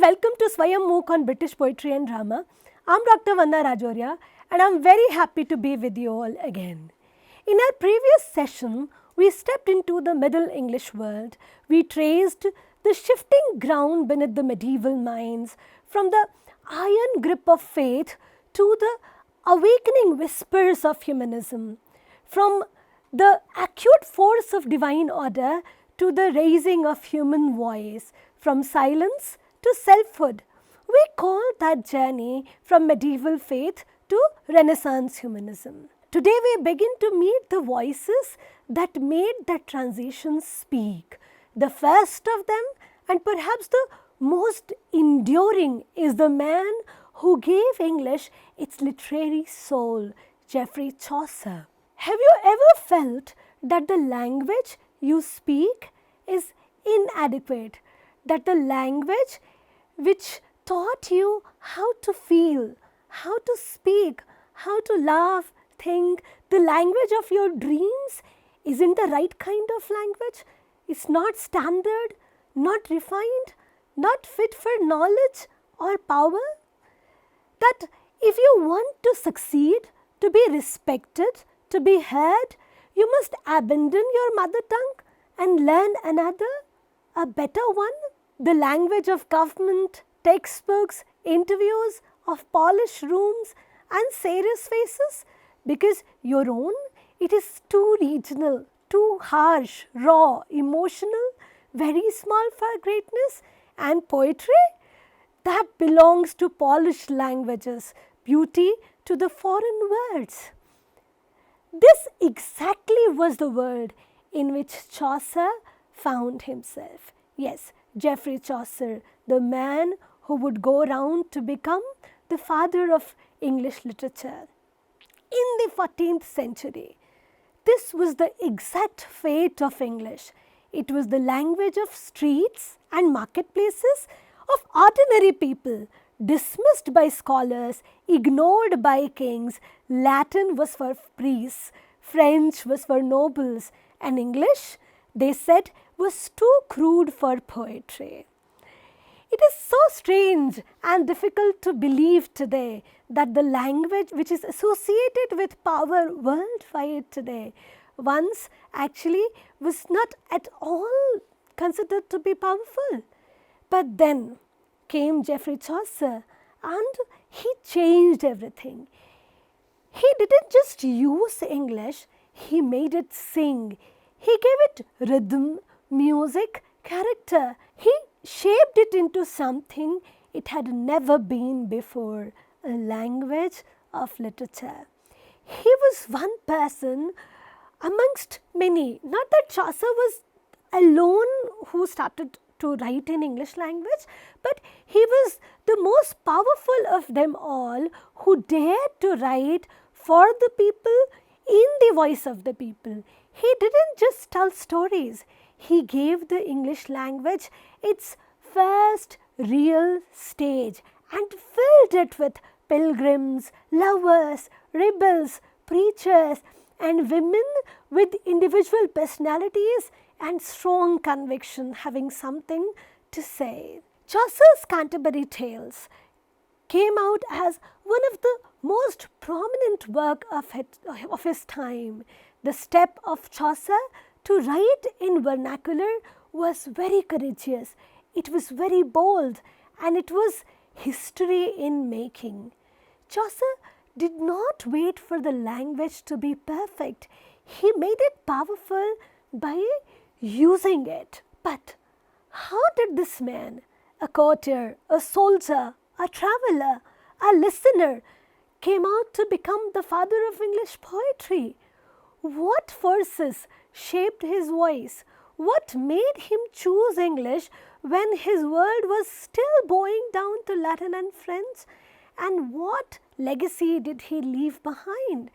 welcome to Swayam MOOC on British Poetry and Drama. I'm Dr. Vandana Rajoriya and I'm very happy to be with you all again. In our previous session, we stepped into the Middle English world. We traced the shifting ground beneath the medieval minds, from the iron grip of faith to the awakening whispers of humanism, from the acute force of divine order to the raising of human voice, from silence to selfhood. We call that journey from medieval faith to Renaissance humanism. Today we begin to meet the voices that made that transition speak. The first of them, and perhaps the most enduring, is the man who gave English its literary soul, Geoffrey Chaucer. Have you ever felt that the language you speak is inadequate? That the language which taught you how to feel, how to speak, how to laugh, think, the language of your dreams isn't the right kind of language? It's not standard, not refined, not fit for knowledge or power? That if you want to succeed, to be respected, to be heard, you must abandon your mother tongue and learn another, a better one? The language of government, textbooks, interviews, of polished rooms and serious faces? Because your own, it is too regional, too harsh, raw, emotional, very small for greatness. And poetry? That belongs to polished languages, beauty to the foreign words. This exactly was the world in which Chaucer found himself. Yes, Geoffrey Chaucer, the man who would go round to become the father of English literature. In the 14th century, this was the exact fate of English. It was the language of streets and marketplaces, of ordinary people, dismissed by scholars, ignored by kings. Latin was for priests, French was for nobles, and English, they said, was too crude for poetry. It is so strange and difficult to believe today that the language which is associated with power worldwide today once actually was not at all considered to be powerful. But then came Geoffrey Chaucer and he changed everything. He didn't just use English, he made it sing. He gave it rhythm, music, character. He shaped it into something it had never been before, a language of literature. He was one person amongst many. Not that Chaucer was alone who started to write in English language, but he was the most powerful of them all who dared to write for the people in the voice of the people. He didn't just tell stories. He gave the English language its first real stage and filled it with pilgrims, lovers, rebels, preachers, and women with individual personalities and strong conviction, having something to say. Chaucer's Canterbury Tales came out as one of the most prominent work of his time. The step of Chaucer to write in vernacular was very courageous, it was very bold, and it was history in making. Chaucer did not wait for the language to be perfect. He made it powerful by using it. But how did this man, a courtier, a soldier, a traveler, a listener, came out to become the father of English poetry? What forces shaped his voice? What made him choose English when his world was still bowing down to Latin and French? And what legacy did he leave behind?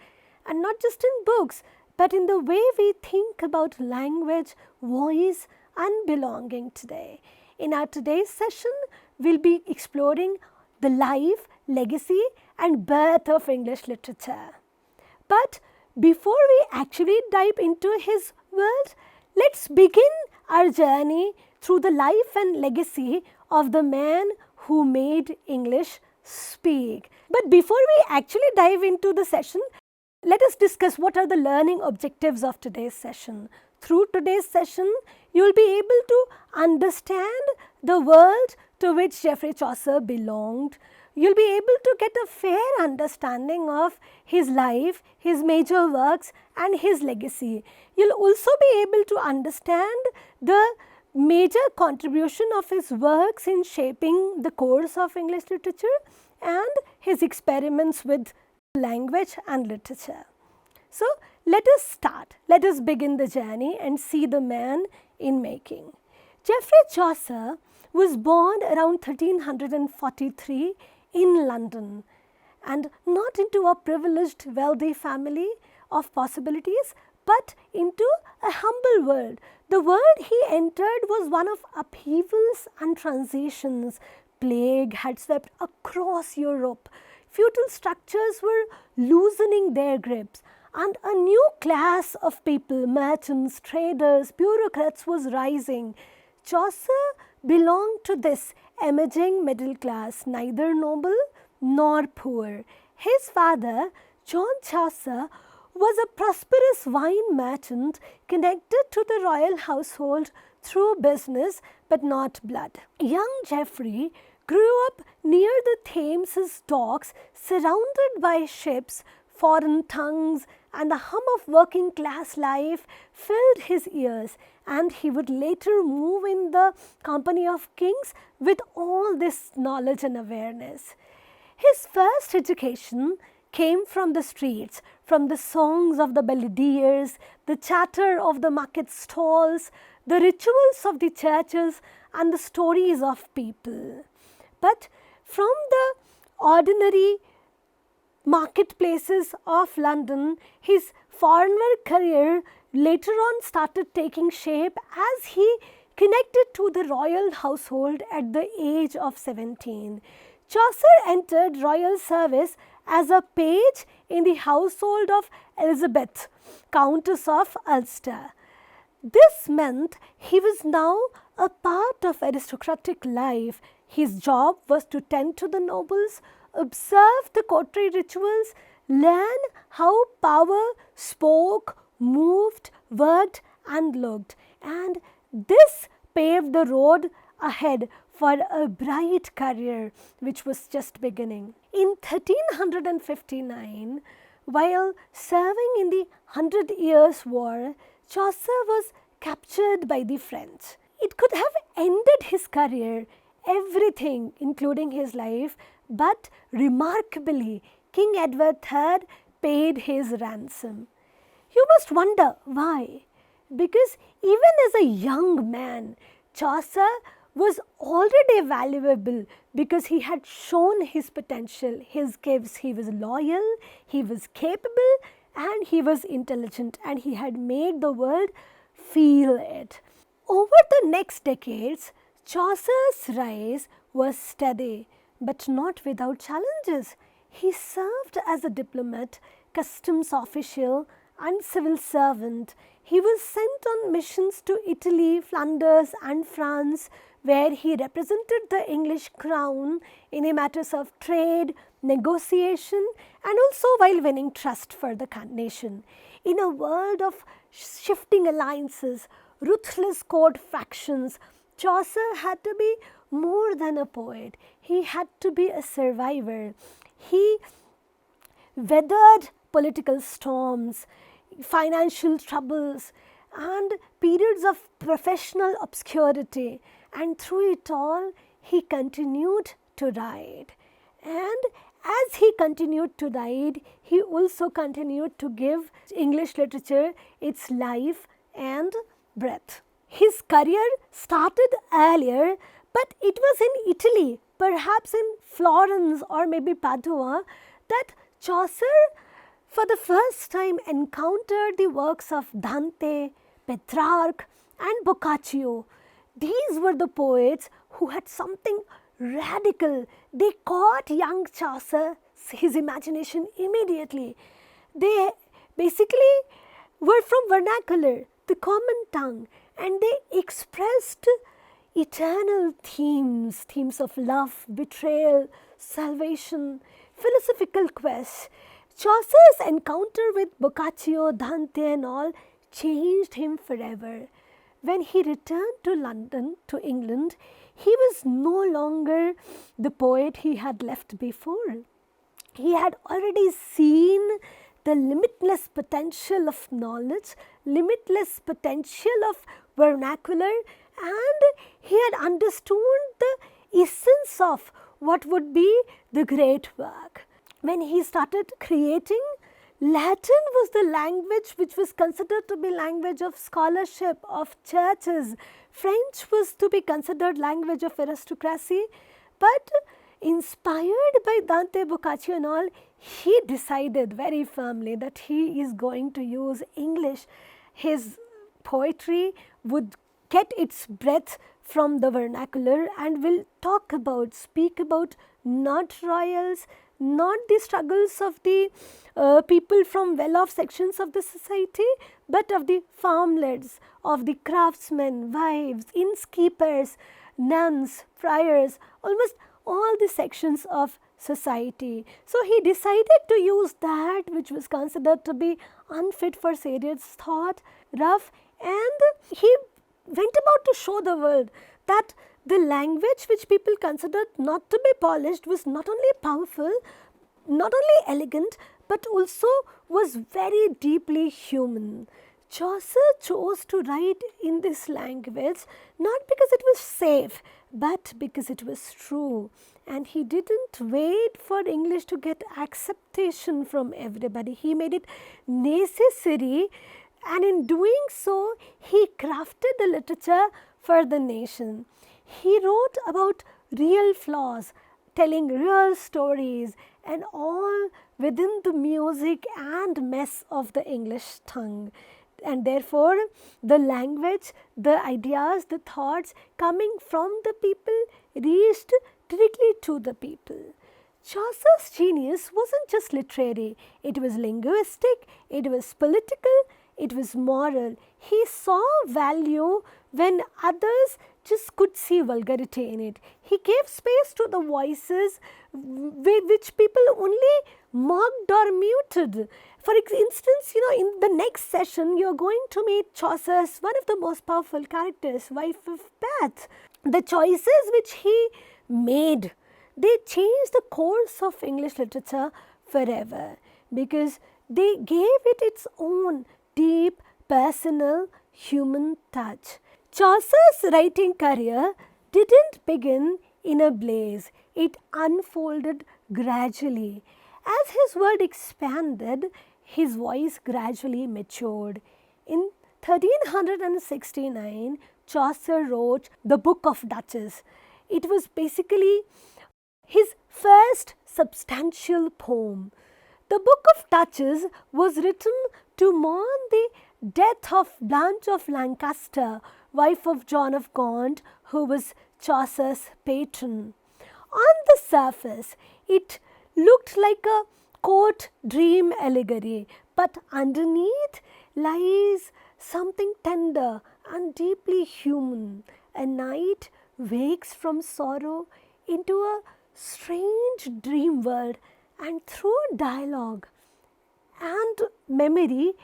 And not just in books, but in the way we think about language, voice, and belonging today. In our today's session, we'll be exploring the life, legacy, and birth of English literature. But before we actually dive into his world, let's begin our journey through the life and legacy of the man who made English speak. But before we actually dive into the session, let us discuss what are the learning objectives of today's session. Through today's session, you will be able to understand the world to which Geoffrey Chaucer belonged. You will be able to get a fair understanding of his life, his major works and his legacy. You will also be able to understand the major contribution of his works in shaping the course of English literature and his experiments with language and literature. So, let us start. Let us begin the journey and see the man in making. Geoffrey Chaucer was born around 1343 in London, and not into a privileged wealthy family of possibilities, but into a humble world. The world he entered was one of upheavals and transitions. Plague had swept across Europe. Feudal structures were loosening their grips, and a new class of people, merchants, traders, bureaucrats, was rising. Chaucer belonged to this emerging middle class, neither noble nor poor. His father, John Chaucer, was a prosperous wine merchant connected to the royal household through business but not blood. Young Geoffrey grew up near the Thames's docks, surrounded by ships. Foreign tongues and the hum of working class life filled his ears, and he would later move in the company of kings with all this knowledge and awareness. His first education came from the streets, from the songs of the balladeers, the chatter of the market stalls, the rituals of the churches and the stories of people. But from the ordinary marketplaces of London, his foreigner career later on started taking shape as he connected to the royal household at the age of 17. Chaucer entered royal service as a page in the household of Elizabeth, Countess of Ulster. This meant he was now a part of aristocratic life. His job was to tend to the nobles, observe the courtly rituals, learn how power spoke, moved, worked and looked. And this paved the road ahead for a bright career which was just beginning. In 1359, while serving in the 100 Years' War, Chaucer was captured by the French. It could have ended his career, everything including his life, but remarkably, King Edward III paid his ransom. You must wonder why. Because even as a young man, Chaucer was already valuable because he had shown his potential, his gifts. He was loyal, he was capable, and he was intelligent, and he had made the world feel it. Over the next decades, Chaucer's rise was steady, but not without challenges. He served as a diplomat, customs official, and civil servant. He was sent on missions to Italy, Flanders, and France, where he represented the English crown in matters of trade, negotiation, and also while winning trust for the nation. In a world of shifting alliances, ruthless court factions, Chaucer had to be more than a poet. He had to be a survivor. He weathered political storms, financial troubles, and periods of professional obscurity. And through it all, he continued to write. And as he continued to write, he also continued to give English literature its life and breath. His career started earlier, but it was in Italy, perhaps in Florence or maybe Padua, that Chaucer for the first time encountered the works of Dante, Petrarch, and Boccaccio. These were the poets who had something radical. They caught young Chaucer, his imagination immediately. They basically were from vernacular, the common tongue, and they expressed eternal themes of love, betrayal, salvation, philosophical quest. Chaucer's encounter with Boccaccio, Dante and all changed him forever. When he returned to London, to England, he was no longer the poet he had left before. He had already seen the limitless potential of knowledge, limitless potential of vernacular, and he had understood the essence of what would be the great work. When he started creating, Latin was the language which was considered to be language of scholarship, of churches. French was to be considered language of aristocracy. But inspired by Dante, Boccaccio and all, he decided very firmly that he is going to use English. His poetry would get its breath from the vernacular and will speak about not royals, not the struggles of the people from well-off sections of the society, but of the farmlads, of the craftsmen, wives, innkeepers, nuns, friars, almost all the sections of society. So he decided to use that which was considered to be unfit for serious thought, rough, and he went about to show the world that the language which people considered not to be polished was not only powerful, not only elegant, but also was very deeply human. Chaucer chose to write in this language not because it was safe, but because it was true. And he didn't wait for English to get acceptation from everybody. He made it necessary, and in doing so, he crafted the literature for the nation. He wrote about real flaws, telling real stories, and all within the music and mess of the English tongue. And therefore, the language, the ideas, the thoughts coming from the people reached directly to the people. Chaucer's genius wasn't just literary, it was linguistic, it was political, it was moral. He saw value when others just could see vulgarity in it. He gave space to the voices which people only mocked or muted. For instance, in the next session, you are going to meet Chaucer's one of the most powerful characters, wife of Bath. The choices which he made, they changed the course of English literature forever, because they gave it its own deep, personal, human touch. Chaucer's writing career didn't begin in a blaze. It unfolded gradually. As his world expanded, his voice gradually matured. In 1369, Chaucer wrote the Book of Duchess. It was basically his first substantial poem. The Book of Duchess was written to mourn the death of Blanche of Lancaster, wife of John of Gaunt, who was Chaucer's patron. On the surface, it looked like a court dream allegory, but underneath lies something tender and deeply human. A knight wakes from sorrow into a strange dream world, and through dialogue and memory,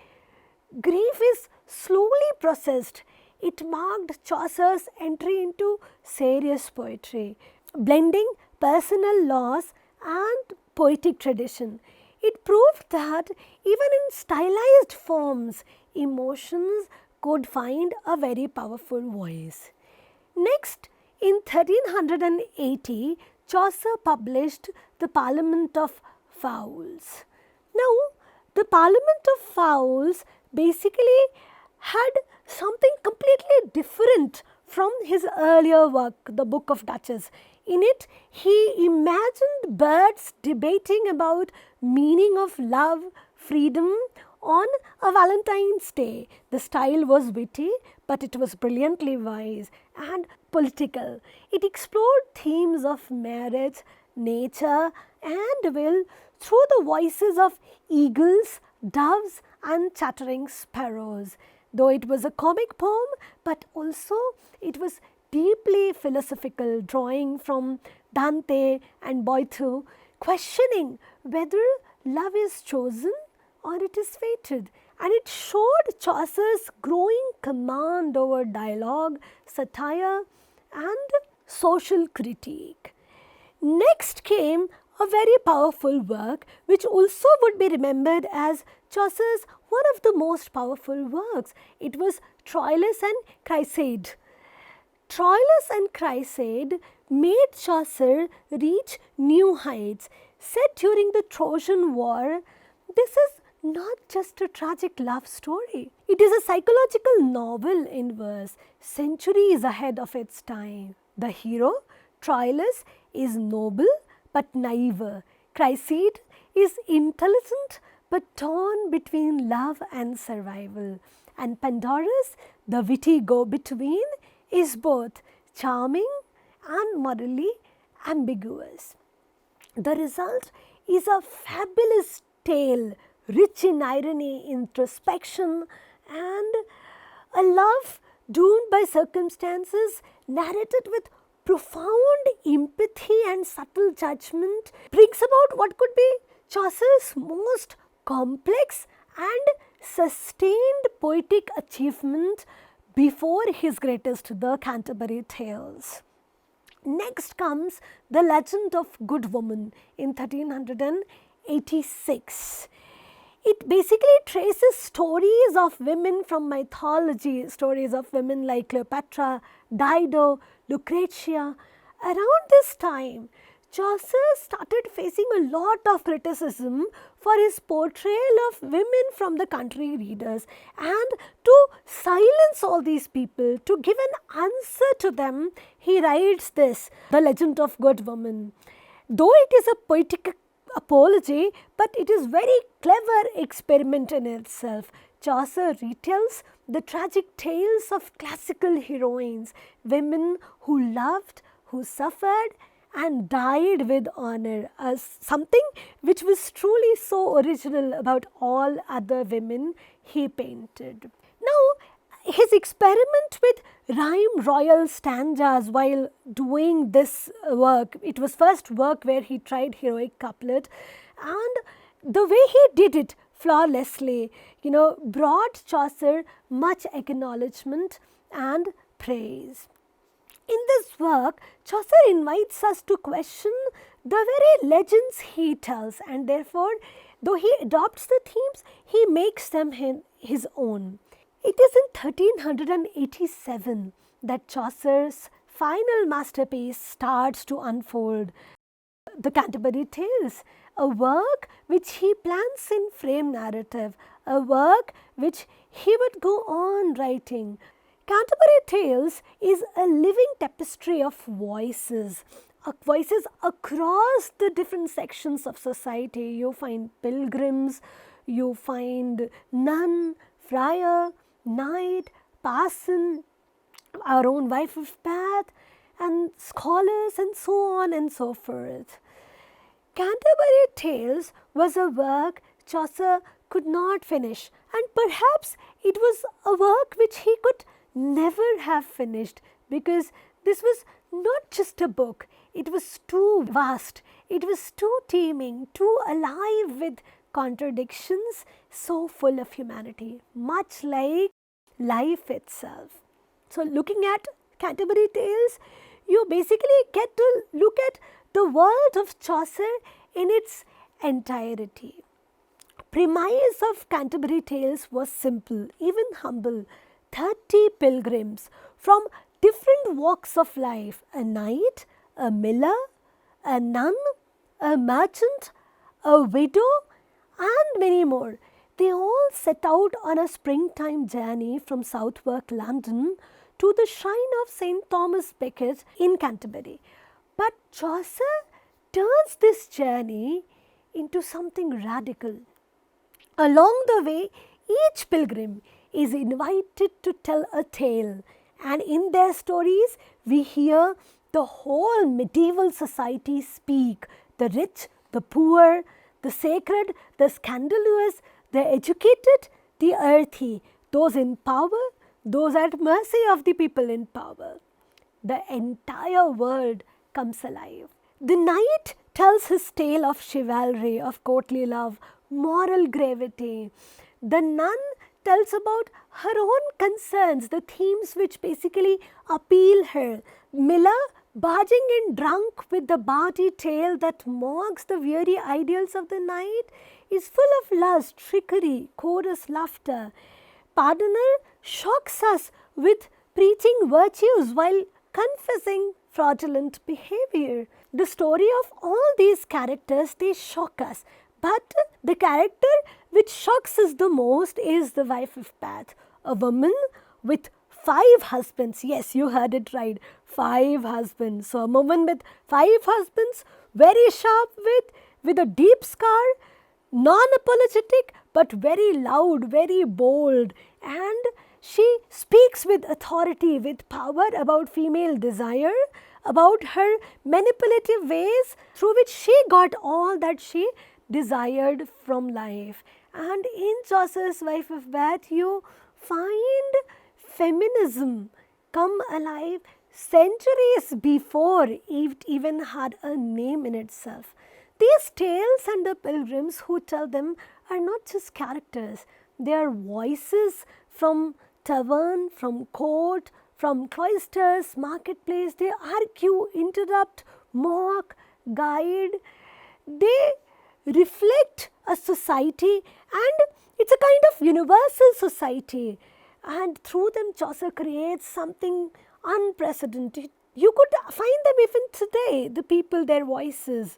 grief is slowly processed. It marked Chaucer's entry into serious poetry, blending personal loss and poetic tradition. It proved that even in stylized forms, emotions could find a very powerful voice. Next, in 1380, Chaucer published the Parliament of Fowls. Now, the Parliament of Fowls basically had something completely different from his earlier work, the Book of Duchess. In it, he imagined birds debating about meaning of love, freedom on a Valentine's Day. The style was witty, but it was brilliantly wise and political. It explored themes of marriage, nature and will through the voices of eagles, doves and chattering sparrows. Though it was a comic poem, but also it was deeply philosophical, drawing from Dante and Boito, questioning whether love is chosen or it is fated. And it showed Chaucer's growing command over dialogue, satire, and social critique. Next came a very powerful work which also would be remembered as Chaucer's one of the most powerful works. It was Troilus and Cressida. Troilus and Cressida made Chaucer reach new heights. Set during the Trojan War, this is not just a tragic love story. It is a psychological novel in verse, centuries ahead of its time. The hero, Troilus, is noble but naive. Cressida is intelligent but torn between love and survival. And Pandarus, the witty go-between, is both charming and morally ambiguous. The result is a fabulous tale, rich in irony, introspection, and a love doomed by circumstances, narrated with profound empathy and subtle judgment, brings about what could be Chaucer's most complex and sustained poetic achievement before his greatest, the Canterbury Tales. Next comes The Legend of Good Woman in 1386. It basically traces stories of women from mythology, stories of women like Cleopatra, Dido, Lucretia. Around this time, Chaucer started facing a lot of criticism for his portrayal of women from the country readers, and to silence all these people, to give an answer to them, he writes this, The Legend of Good Woman. Though it is a poetic apology, but it is very clever experiment in itself. Chaucer retells the tragic tales of classical heroines, women who loved, who suffered, and died with honor, as something which was truly so original about all other women he painted. Now, his experiment with rhyme royal stanzas while doing this work, it was first work where he tried heroic couplet, and the way he did it flawlessly, brought Chaucer much acknowledgement and praise. In this work, Chaucer invites us to question the very legends he tells, and therefore, though he adopts the themes, he makes them his own. It is in 1387 that Chaucer's final masterpiece starts to unfold, the Canterbury Tales, a work which he plans in frame narrative, a work which he would go on writing. Canterbury Tales is a living tapestry of voices across the different sections of society. You find pilgrims, you find nun, friar, knight, parson, our own wife of Bath, and scholars, and so on and so forth. Canterbury Tales was a work Chaucer could not finish, and perhaps it was a work which he could never have finished, because this was not just a book, it was too vast, it was too teeming, too alive with contradictions, so full of humanity, much like life itself. So looking at Canterbury Tales, you basically get to look at the world of Chaucer in its entirety. Premise of Canterbury Tales was simple, even humble. 30 pilgrims from different walks of life, a knight, a miller, a nun, a merchant, a widow, and many more. They all set out on a springtime journey from Southwark, London, to the shrine of St. Thomas Becket in Canterbury. But Chaucer turns this journey into something radical. Along the way, each pilgrim is invited to tell a tale, and in their stories we hear the whole medieval society speak, the rich, the poor, the sacred, the scandalous, the educated, the earthy, those in power, those at mercy of the people in power. the entire world comes alive. The knight tells his tale of chivalry, of courtly love, moral gravity. The nun tells about her own concerns, the themes which basically appeal her. Miller, barging in drunk with the bawdy tale that mocks the weary ideals of the knight, is full of lust, trickery, chorus laughter. Pardoner shocks us with preaching virtues while confessing fraudulent behavior. The story of all these characters, they shock us. But the character which shocks us the most is the wife of Bath, a woman with 5 husbands. Yes, you heard it right, 5 husbands. So a woman with 5 husbands, very sharp wit, with a deep scar, non-apologetic but very loud, very bold, and she speaks with authority, with power about female desire, about her manipulative ways through which she got all that she desired from life. And in Chaucer's Wife of Bath, you find feminism come alive centuries before it even had a name in itself. These tales and the pilgrims who tell them are not just characters, they are voices from tavern, from court, from cloisters, marketplace. They argue, interrupt, mock, guide. They reflect a society, and it's a kind of universal society. And through them, Chaucer creates something unprecedented. You could find them even today, the people, their voices.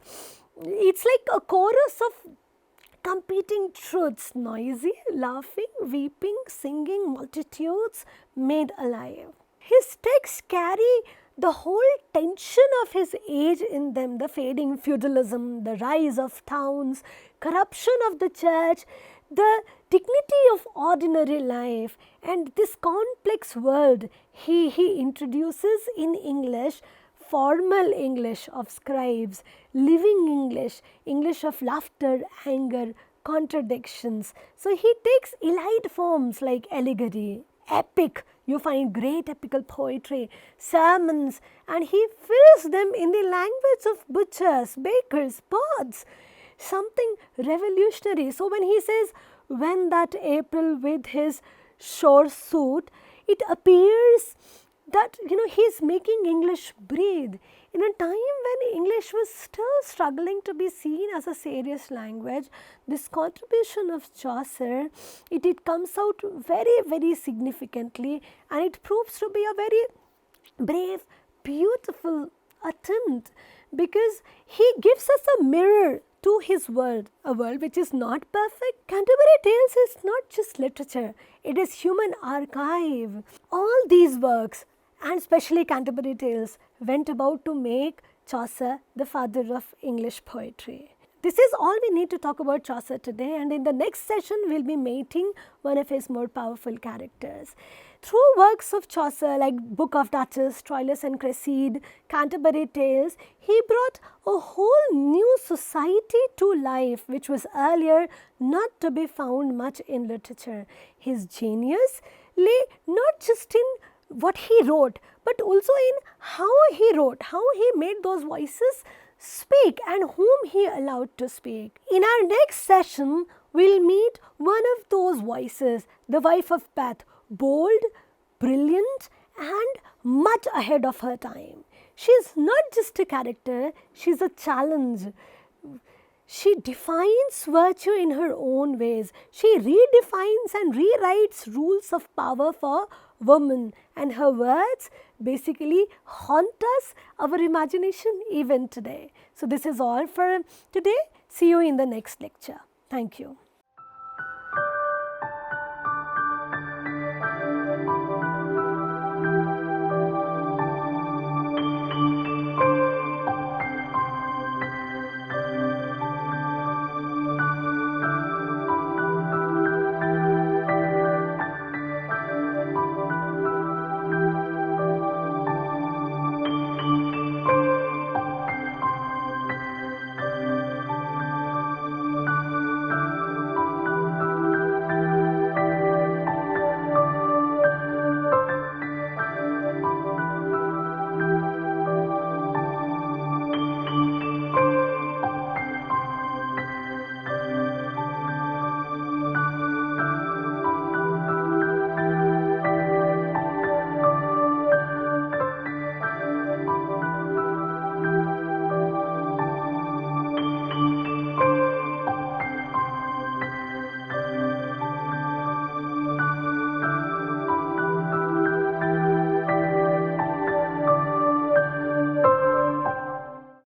It's like a chorus of competing truths, noisy, laughing, weeping, singing, multitudes made alive. His texts carry the whole tension of his age in them, the fading feudalism, the rise of towns, corruption of the church, the dignity of ordinary life, and this complex world he introduces in English, formal English of scribes, living English, English of laughter, anger, contradictions. So he takes elite forms like allegory, epic. You find great epical poetry, sermons, and he fills them in the language of butchers, bakers, poets. Something revolutionary. So when he says, when that April with his shore suit, it appears that, he's making English breathe. In a time when English was still struggling to be seen as a serious language, this contribution of Chaucer, it comes out very, very significantly, and it proves to be a very brave, beautiful attempt, because he gives us a mirror to his world, a world which is not perfect. Canterbury Tales is not just literature, it is human archive. All these works, and especially Canterbury Tales, went about to make Chaucer the father of English poetry. This is all we need to talk about Chaucer today, and in the next session we'll be meeting one of his more powerful characters. Through works of Chaucer like Book of Duchess, Troilus and Cresside, Canterbury Tales, he brought a whole new society to life which was earlier not to be found much in literature. His genius lay not just in what he wrote, but also in how he wrote, how he made those voices speak and whom he allowed to speak. In our next session, we'll meet one of those voices, the wife of Bath, bold, brilliant, and much ahead of her time. She's not just a character, she's a challenge. She defines virtue in her own ways. She redefines and rewrites rules of power for women, and her words basically haunt us, our imagination even today. So this is all for today. See you in the next lecture. Thank you.